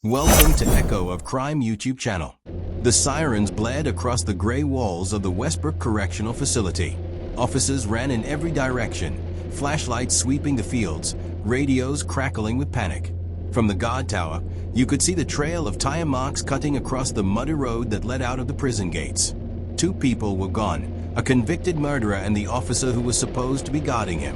Welcome to Echo of Crime YouTube channel. The sirens blared across the gray walls of the Westbrook Correctional Facility. Officers ran in every direction, flashlights sweeping the fields, radios crackling with panic. From the guard tower, you could see the trail of tire marks cutting across the muddy road that led out of the prison gates. 2 people were gone, a convicted murderer and the officer who was supposed to be guarding him.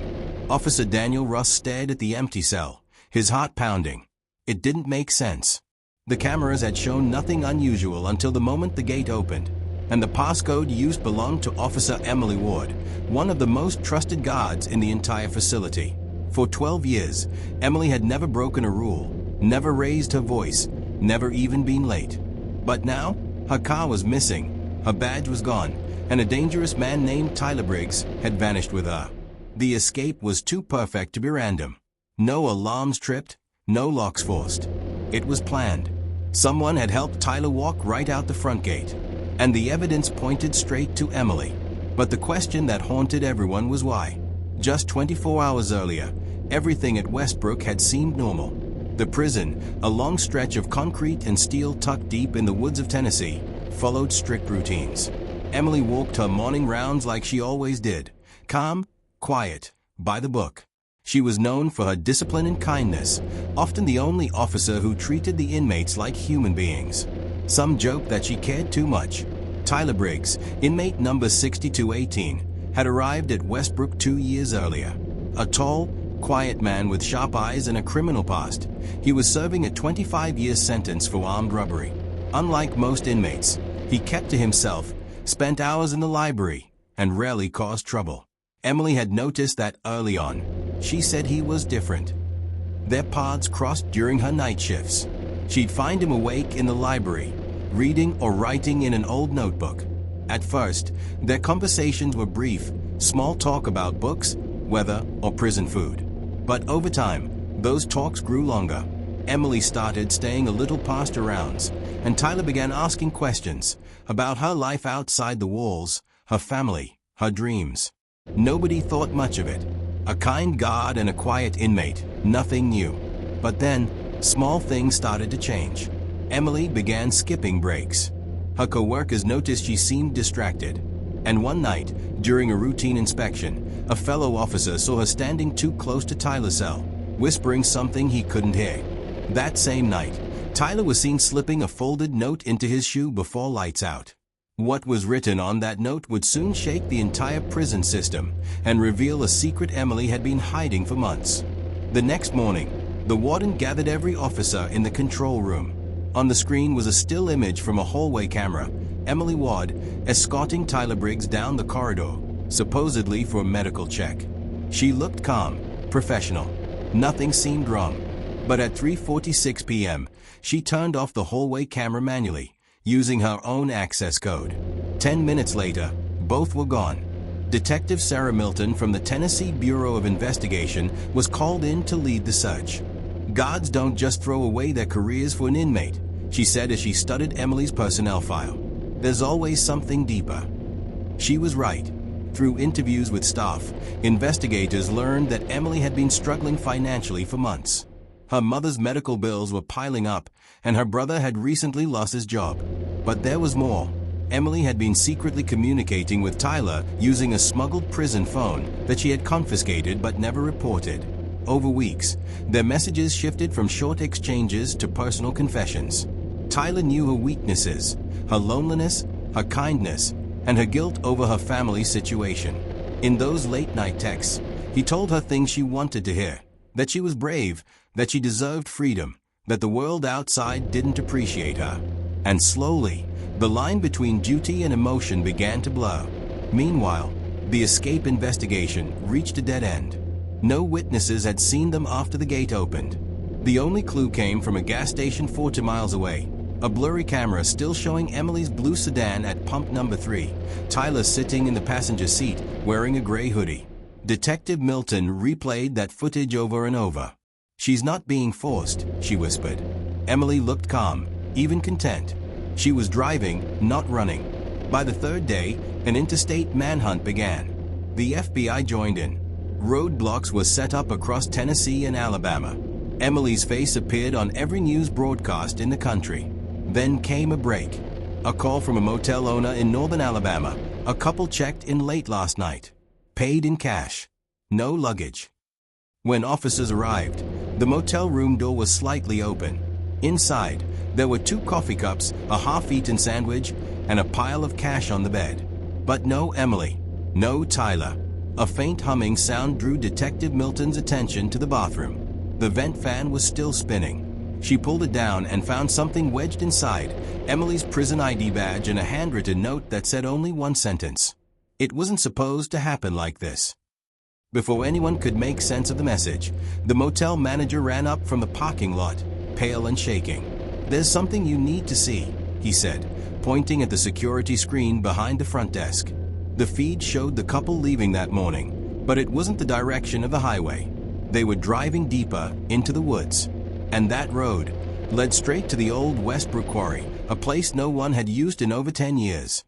Officer Daniel Russ stared at the empty cell, his heart pounding. It didn't make sense. The cameras had shown nothing unusual until the moment the gate opened, and the passcode used belonged to Officer Emily Ward, one of the most trusted guards in the entire facility. For 12 years, Emily had never broken a rule, never raised her voice, never even been late. But now, her car was missing, her badge was gone, and a dangerous man named Tyler Briggs had vanished with her. The escape was too perfect to be random. No alarms tripped, no locks forced. It was planned. Someone had helped Tyler walk right out the front gate, and the evidence pointed straight to Emily. But the question that haunted everyone was why. Just 24 hours earlier, everything at Westbrook had seemed normal. The prison, a long stretch of concrete and steel tucked deep in the woods of Tennessee, followed strict routines. Emily walked her morning rounds like she always did, calm, quiet, by the book. She was known for her discipline and kindness, often the only officer who treated the inmates like human beings. Some joked that she cared too much. Tyler Briggs, inmate number 6218, had arrived at Westbrook 2 years earlier. A tall, quiet man with sharp eyes and a criminal past, he was serving a 25-year sentence for armed robbery. Unlike most inmates, he kept to himself, spent hours in the library, and rarely caused trouble. Emily had noticed that early on. She said he was different. Their paths crossed during her night shifts. She'd find him awake in the library, reading or writing in an old notebook. At first, their conversations were brief, small talk about books, weather, or prison food. But over time, those talks grew longer. Emily started staying a little past her rounds, and Tyler began asking questions about her life outside the walls, her family, her dreams. Nobody thought much of it. A kind guard and a quiet inmate, nothing new. But then, small things started to change. Emily began skipping breaks. Her co-workers noticed she seemed distracted. And one night, during a routine inspection, a fellow officer saw her standing too close to Tyler's cell, whispering something he couldn't hear. That same night, Tyler was seen slipping a folded note into his shoe before lights out. What was written on that note would soon shake the entire prison system and reveal a secret Emily had been hiding for months. The next morning, the warden gathered every officer in the control room. On the screen was a still image from a hallway camera, Emily Ward escorting Tyler Briggs down the corridor, supposedly for a medical check. She looked calm, professional. Nothing seemed wrong. But at 3:46 p.m., she turned off the hallway camera manually, using her own access code. 10 minutes later, both were gone. Detective Sarah Milton from the Tennessee Bureau of Investigation was called in to lead the search. Guards don't just throw away their careers for an inmate, she said as she studied Emily's personnel file. There's always something deeper. She was right. Through interviews with staff, investigators learned that Emily had been struggling financially for months. Her mother's medical bills were piling up, and her brother had recently lost his job. But there was more. Emily had been secretly communicating with Tyler using a smuggled prison phone that she had confiscated but never reported. Over weeks, their messages shifted from short exchanges to personal confessions. Tyler knew her weaknesses, her loneliness, her kindness, and her guilt over her family's situation. In those late-night texts, he told her things she wanted to hear, that she was brave, that she deserved freedom, that the world outside didn't appreciate her. And slowly, the line between duty and emotion began to blur. Meanwhile, the escape investigation reached a dead end. No witnesses had seen them after the gate opened. The only clue came from a gas station 40 miles away, a blurry camera still showing Emily's blue sedan at pump number 3, Tyler sitting in the passenger seat wearing a gray hoodie. Detective Milton replayed that footage over and over. "She's not being forced," she whispered. Emily looked calm, even content. She was driving, not running. By the third day, an interstate manhunt began. The FBI joined in. Roadblocks were set up across Tennessee and Alabama. Emily's face appeared on every news broadcast in the country. Then came a break. A call from a motel owner in northern Alabama. A couple checked in late last night. Paid in cash. No luggage. When officers arrived, the motel room door was slightly open. Inside, there were 2 coffee cups, a half-eaten sandwich, and a pile of cash on the bed. But no Emily. No Tyler. A faint humming sound drew Detective Milton's attention to the bathroom. The vent fan was still spinning. She pulled it down and found something wedged inside, Emily's prison ID badge and a handwritten note that said only one sentence. It wasn't supposed to happen like this. Before anyone could make sense of the message, the motel manager ran up from the parking lot, pale and shaking. "There's something you need to see," he said, pointing at the security screen behind the front desk. The feed showed the couple leaving that morning, but it wasn't the direction of the highway. They were driving deeper into the woods. And that road led straight to the old Westbrook quarry, a place no one had used in over 10 years.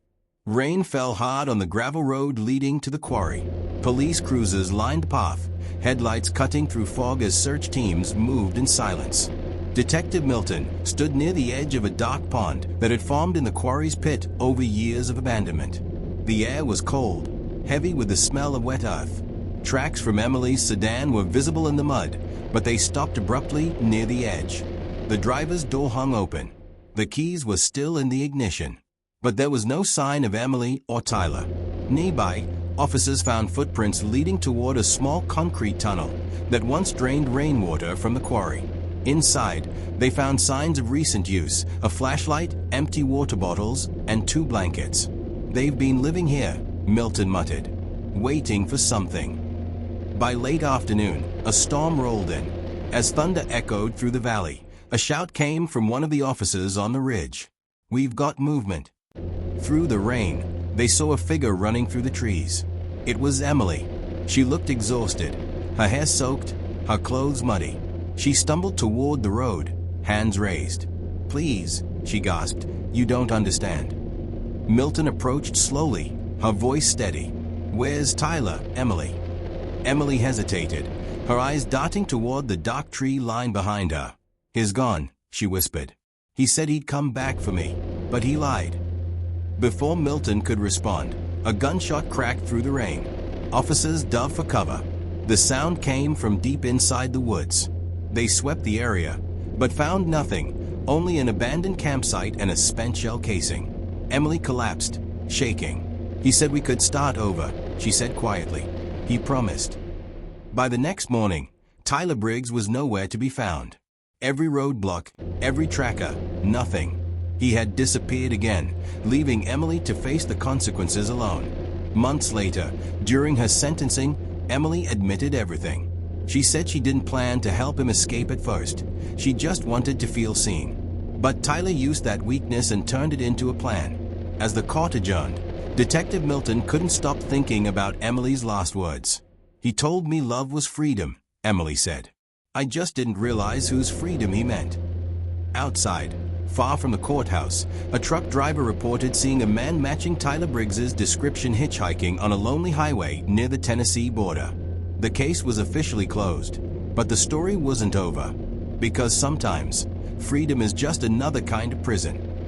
Rain fell hard on the gravel road leading to the quarry. Police cruisers lined the path, headlights cutting through fog as search teams moved in silence. Detective Milton stood near the edge of a dark pond that had formed in the quarry's pit over years of abandonment. The air was cold, heavy with the smell of wet earth. Tracks from Emily's sedan were visible in the mud, but they stopped abruptly near the edge. The driver's door hung open. The keys were still in the ignition. But there was no sign of Emily or Tyler. Nearby, officers found footprints leading toward a small concrete tunnel that once drained rainwater from the quarry. Inside, they found signs of recent use, a flashlight, empty water bottles, and 2 blankets. "They've been living here," Milton muttered, waiting for something. By late afternoon, a storm rolled in. As thunder echoed through the valley, a shout came from one of the officers on the ridge. "We've got movement." Through the rain, they saw a figure running through the trees. It was Emily. She looked exhausted, her hair soaked, her clothes muddy. She stumbled toward the road, hands raised. "Please," she gasped, "you don't understand." Milton approached slowly, her voice steady. "Where's Tyler, Emily?" Emily hesitated, her eyes darting toward the dark tree line behind her. "He's gone," she whispered. "He said he'd come back for me, but he lied." Before Milton could respond, a gunshot cracked through the rain. Officers dove for cover. The sound came from deep inside the woods. They swept the area, but found nothing, only an abandoned campsite and a spent shell casing. Emily collapsed, shaking. "He said we could start over," she said quietly. "He promised." By the next morning, Tyler Briggs was nowhere to be found. Every roadblock, every tracker, nothing. He had disappeared again, leaving Emily to face the consequences alone. Months later, during her sentencing, Emily admitted everything. She said she didn't plan to help him escape at first. She just wanted to feel seen. But Tyler used that weakness and turned it into a plan. As the court adjourned, Detective Milton couldn't stop thinking about Emily's last words. "He told me love was freedom," Emily said. "I just didn't realize whose freedom he meant." Outside, far from the courthouse, a truck driver reported seeing a man matching Tyler Briggs's description hitchhiking on a lonely highway near the Tennessee border. The case was officially closed, but the story wasn't over. Because sometimes, freedom is just another kind of prison.